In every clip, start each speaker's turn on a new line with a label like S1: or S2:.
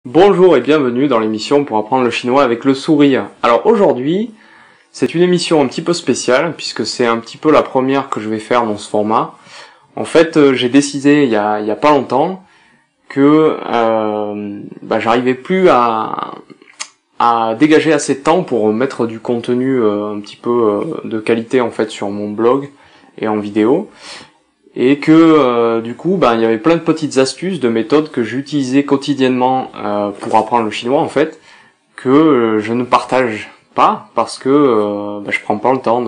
S1: Bonjour et bienvenue dans l'émission pour apprendre le chinois avec le sourire. Alors aujourd'hui, c'est une émission un petit peu spéciale puisque c'est un petit peu la première que je vais faire dans ce format. En fait, j'ai décidé il y a pas longtemps que j'arrivais plus à dégager assez de temps pour mettre du contenu un petit peu de qualité en fait sur mon blog et en vidéo. Et que du coup il y avait plein de petites astuces, de méthodes que j'utilisais quotidiennement pour apprendre le chinois en fait, que je ne partage pas parce que je prends pas le temps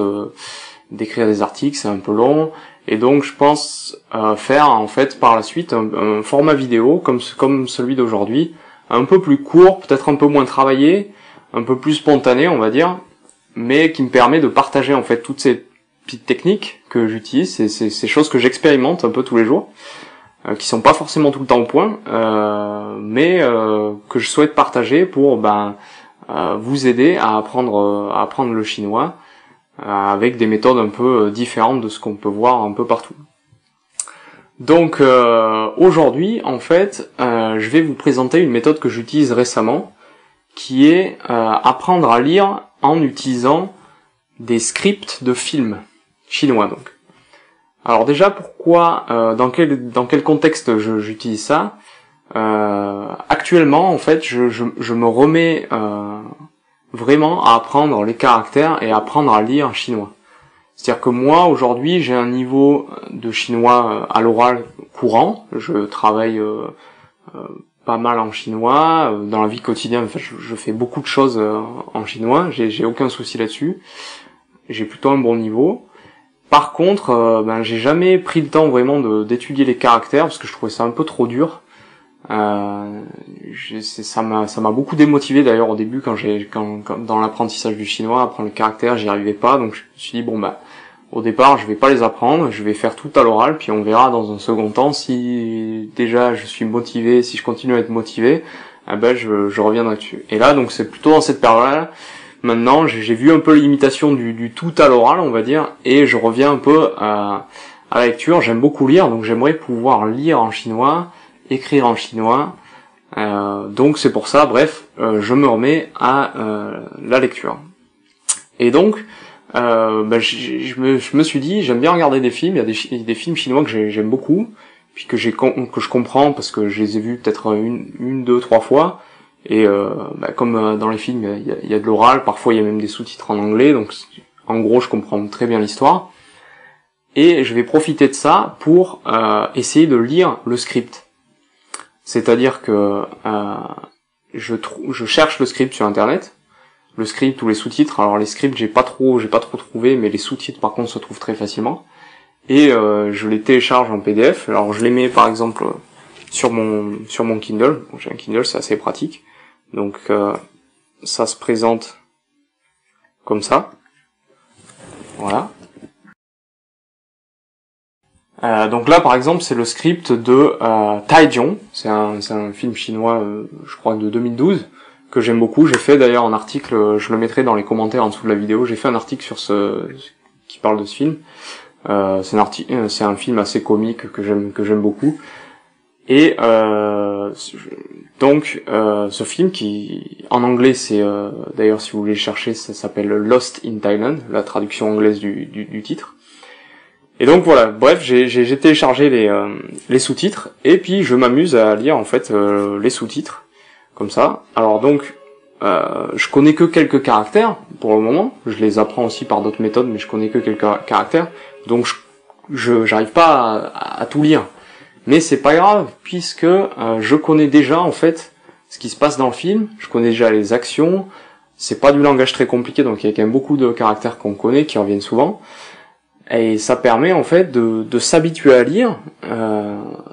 S1: d'écrire des articles, c'est un peu long, et donc je pense faire en fait par la suite un format vidéo comme celui d'aujourd'hui, un peu plus court, peut-être un peu moins travaillé, un peu plus spontané on va dire, mais qui me permet de partager en fait toutes ces petites techniques que j'utilise, c'est ces choses que j'expérimente un peu tous les jours, qui sont pas forcément tout le temps au point, mais que je souhaite partager pour vous aider à apprendre le chinois avec des méthodes un peu différentes de ce qu'on peut voir un peu partout. Donc aujourd'hui, en fait, je vais vous présenter une méthode que j'utilise récemment, qui est apprendre à lire en utilisant des scripts de films chinois donc. Alors déjà pourquoi, dans quel contexte j'utilise ça? Actuellement en fait je me remets vraiment à apprendre les caractères et à apprendre à lire chinois. C'est-à-dire que moi aujourd'hui j'ai un niveau de chinois à l'oral courant, je travaille pas mal en chinois, dans la vie quotidienne en fait, je fais beaucoup de choses en chinois, j'ai aucun souci là-dessus, j'ai plutôt un bon niveau. Par contre, j'ai jamais pris le temps vraiment d'étudier les caractères parce que je trouvais ça un peu trop dur. Ça m'a beaucoup démotivé d'ailleurs au début quand dans l'apprentissage du chinois, apprendre les caractères, j'y arrivais pas, donc je me suis dit au départ je vais pas les apprendre, je vais faire tout à l'oral, puis on verra dans un second temps si déjà je suis motivé, si je continue à être motivé, je reviendrai dessus. Et là donc c'est plutôt dans cette période-là. Maintenant, j'ai vu un peu l'imitation du tout à l'oral, on va dire, et je reviens un peu à la lecture. J'aime beaucoup lire, donc j'aimerais pouvoir lire en chinois, écrire en chinois. Donc c'est pour ça, bref, je me remets à la lecture. Et donc, je me suis dit, j'aime bien regarder des films. Il y a des films chinois que j'aime beaucoup, puis que je comprends parce que je les ai vus peut-être une, deux, trois fois. Et comme dans les films, il y a de l'oral, parfois il y a même des sous-titres en anglais, donc en gros je comprends très bien l'histoire. Et je vais profiter de ça pour essayer de lire le script. C'est-à-dire que je cherche le script sur internet, le script ou les sous-titres. Alors les scripts j'ai pas trop trouvé, mais les sous-titres par contre se trouvent très facilement. Et je les télécharge en PDF. Alors je les mets par exemple sur mon Kindle. Donc, j'ai un Kindle, c'est assez pratique. Donc ça se présente comme ça. Voilà. Donc là par exemple c'est le script de Taijiong, c'est un film chinois je crois de 2012 que j'aime beaucoup. J'ai fait d'ailleurs un article, je le mettrai dans les commentaires en dessous de la vidéo, j'ai fait un article qui parle de ce film. C'est un film assez comique que j'aime beaucoup. Et donc ce film qui en anglais c'est d'ailleurs si vous voulez chercher ça s'appelle Lost in Thailand, la traduction anglaise du titre. Et donc voilà, bref, j'ai téléchargé les sous-titres et puis je m'amuse à lire en fait les sous-titres comme ça. Alors donc je connais que quelques caractères pour le moment, je les apprends aussi par d'autres méthodes mais je connais que quelques caractères. Donc j'arrive pas à tout lire. Mais c'est pas grave, puisque je connais déjà en fait ce qui se passe dans le film, je connais déjà les actions, c'est pas du langage très compliqué, donc il y a quand même beaucoup de caractères qu'on connaît, qui reviennent souvent, et ça permet en fait de s'habituer à lire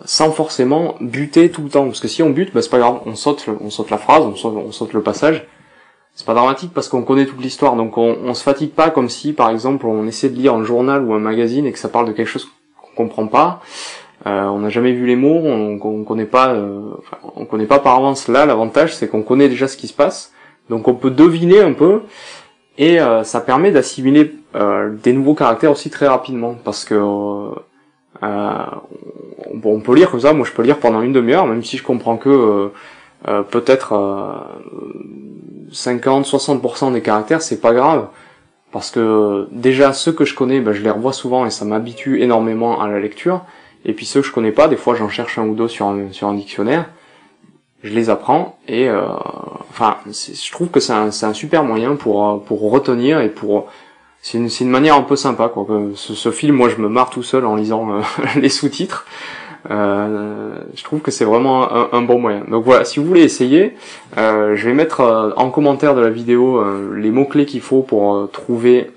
S1: sans forcément buter tout le temps, parce que si on bute, c'est pas grave, on saute la phrase, on saute le passage, c'est pas dramatique parce qu'on connaît toute l'histoire, donc on se fatigue pas comme si par exemple on essaie de lire un journal ou un magazine et que ça parle de quelque chose qu'on comprend pas. On n'a jamais vu les mots, on connaît pas par avance. Là, l'avantage c'est qu'on connaît déjà ce qui se passe, donc on peut deviner un peu, et ça permet d'assimiler des nouveaux caractères aussi très rapidement, parce que on peut lire comme ça. Moi, je peux lire pendant une demi-heure, même si je comprends que peut-être 50-60% des caractères, c'est pas grave. Parce que déjà ceux que je connais, je les revois souvent et ça m'habitue énormément à la lecture. Et puis ceux que je connais pas, des fois j'en cherche un ou deux sur un dictionnaire, je les apprends et je trouve que c'est un super moyen pour retenir et c'est une manière un peu sympa quoi. Ce film, moi je me marre tout seul en lisant les sous-titres. Je trouve que c'est vraiment un bon moyen. Donc voilà, si vous voulez essayer, je vais mettre en commentaire de la vidéo les mots-clés qu'il faut pour trouver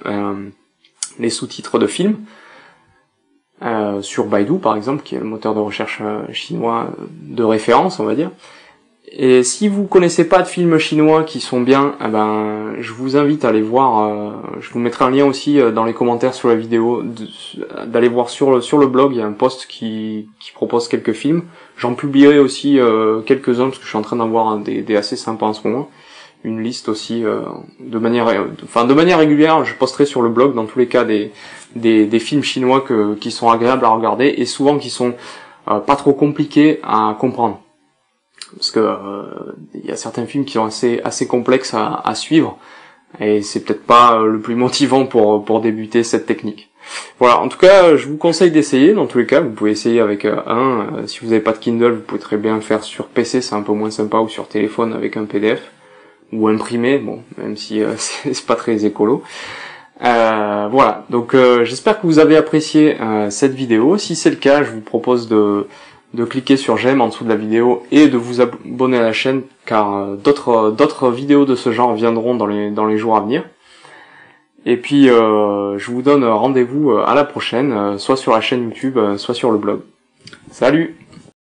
S1: les sous-titres de films. Sur Baidu par exemple, qui est le moteur de recherche chinois de référence, on va dire. Et si vous connaissez pas de films chinois qui sont bien, je vous invite à aller voir, je vous mettrai un lien aussi dans les commentaires sur la vidéo, d'aller voir sur le blog, il y a un post qui propose quelques films. J'en publierai aussi quelques-uns, parce que je suis en train d'en voir des assez sympas en ce moment. Une liste aussi, de manière régulière, je posterai sur le blog dans tous les cas des films chinois qui sont agréables à regarder, et souvent qui sont pas trop compliqués à comprendre. Parce que il y a certains films qui sont assez complexes à suivre et c'est peut-être pas le plus motivant pour débuter cette technique. Voilà, en tout cas, je vous conseille d'essayer. Dans tous les cas, vous pouvez essayer avec si vous n'avez pas de Kindle, vous pouvez très bien le faire sur PC, c'est un peu moins sympa, ou sur téléphone avec un PDF ou imprimé, bon, même si c'est pas très écolo. Voilà, donc j'espère que vous avez apprécié cette vidéo. Si c'est le cas, je vous propose de cliquer sur j'aime en dessous de la vidéo et de vous abonner à la chaîne, car d'autres vidéos de ce genre viendront dans les jours à venir. Et puis je vous donne rendez-vous à la prochaine, soit sur la chaîne YouTube, soit sur le blog. Salut!